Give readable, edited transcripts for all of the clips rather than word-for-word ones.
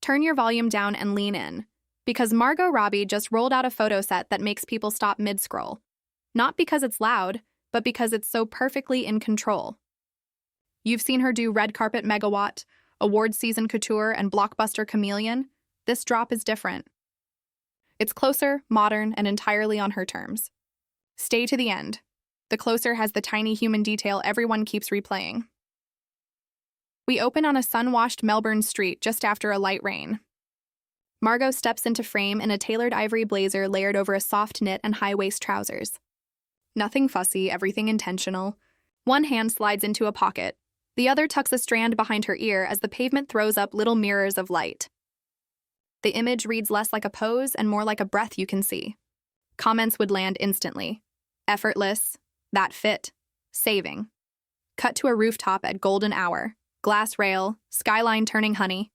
turn your volume down and lean in, because Margot Robbie just rolled out a photo set that makes people stop mid-scroll. Not because it's loud, but because it's so perfectly in control. You've seen her do red carpet megawatt, award season couture, and blockbuster chameleon. This drop is different. It's closer, modern, and entirely on her terms. Stay to the end. The closer has the tiny human detail everyone keeps replaying. We open on a sun-washed Melbourne street just after a light rain. Margot steps into frame in a tailored ivory blazer layered over a soft knit and high-waist trousers. Nothing fussy, everything intentional. One hand slides into a pocket. The other tucks a strand behind her ear as the pavement throws up little mirrors of light. The image reads less like a pose and more like a breath you can see. Comments would land instantly. Effortless, that fit, saving. Cut to a rooftop at golden hour. Glass rail, skyline turning honey.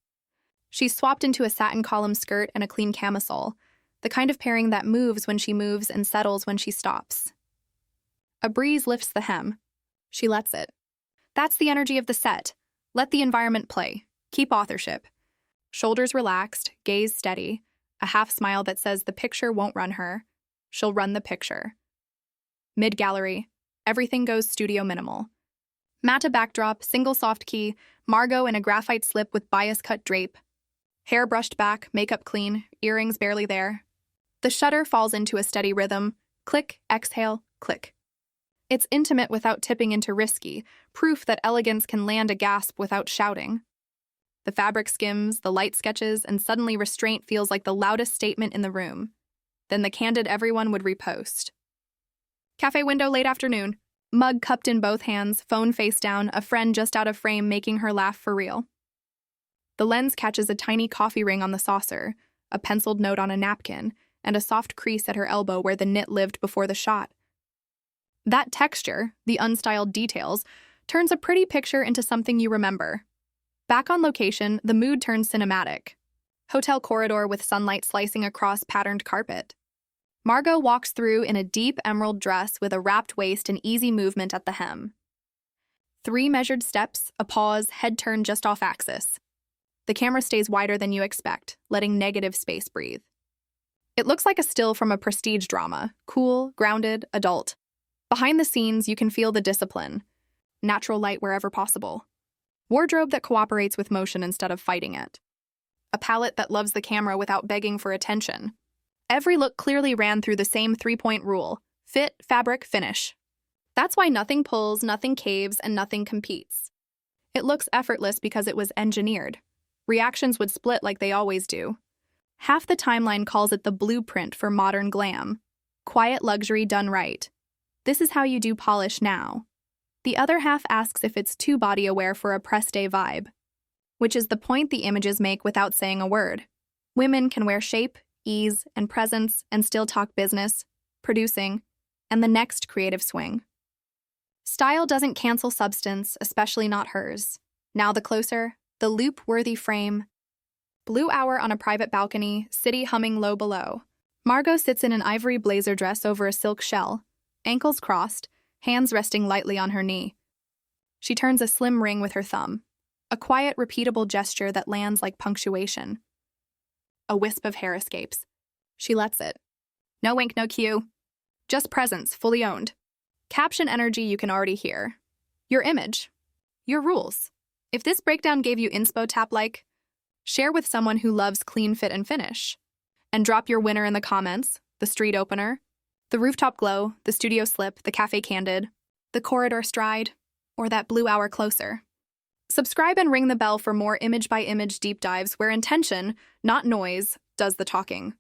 She's swapped into a satin column skirt and a clean camisole, the kind of pairing that moves when she moves and settles when she stops. A breeze lifts the hem. She lets it. That's the energy of the set. Let the environment play. Keep authorship. Shoulders relaxed, gaze steady, a half smile that says the picture won't run her. She'll run the picture. Mid-gallery, everything goes studio minimal. Matte backdrop, single soft key, Margot in a graphite slip with bias-cut drape. Hair brushed back, makeup clean, earrings barely there. The shutter falls into a steady rhythm. Click, exhale, click. It's intimate without tipping into risky, proof that elegance can land a gasp without shouting. The fabric skims, the light sketches, and suddenly restraint feels like the loudest statement in the room. Then the candid everyone would repost. Cafe window late afternoon. Mug cupped in both hands, phone face down, a friend just out of frame making her laugh for real. The lens catches a tiny coffee ring on the saucer, a penciled note on a napkin, and a soft crease at her elbow where the knit lived before the shot. That texture, the unstyled details, turns a pretty picture into something you remember. Back on location, the mood turns cinematic. Hotel corridor with sunlight slicing across patterned carpet. Margot walks through in a deep emerald dress with a wrapped waist and easy movement at the hem. 3 measured steps, a pause, head turn just off axis. The camera stays wider than you expect, letting negative space breathe. It looks like a still from a prestige drama, cool, grounded, adult. Behind the scenes, you can feel the discipline. Natural light wherever possible. Wardrobe that cooperates with motion instead of fighting it. A palette that loves the camera without begging for attention. Every look clearly ran through the same 3-point rule: fit, fabric, finish. That's why nothing pulls, nothing caves, and nothing competes. It looks effortless because it was engineered. Reactions would split like they always do. Half the timeline calls it the blueprint for modern glam. Quiet luxury done right. This is how you do polish now. The other half asks if it's too body-aware for a press day vibe. Which is the point the images make without saying a word. Women can wear shape, ease, and presence and still talk business, producing, and the next creative swing. Style doesn't cancel substance, especially not hers. Now the closer, the loop-worthy frame. Blue hour on a private balcony, city humming low below. Margot sits in an ivory blazer dress over a silk shell, ankles crossed, hands resting lightly on her knee. She turns a slim ring with her thumb, a quiet, repeatable gesture that lands like punctuation. A wisp of hair escapes. She lets it. No wink, no cue. Just presence, fully owned. Caption energy you can already hear. Your image. Your rules. If this breakdown gave you inspo tap like, share with someone who loves clean fit and finish. And drop your winner in the comments, the street opener, the rooftop glow, the studio slip, the cafe candid, the corridor stride, or that blue hour closer. Subscribe and ring the bell for more image-by-image deep dives where intention, not noise, does the talking.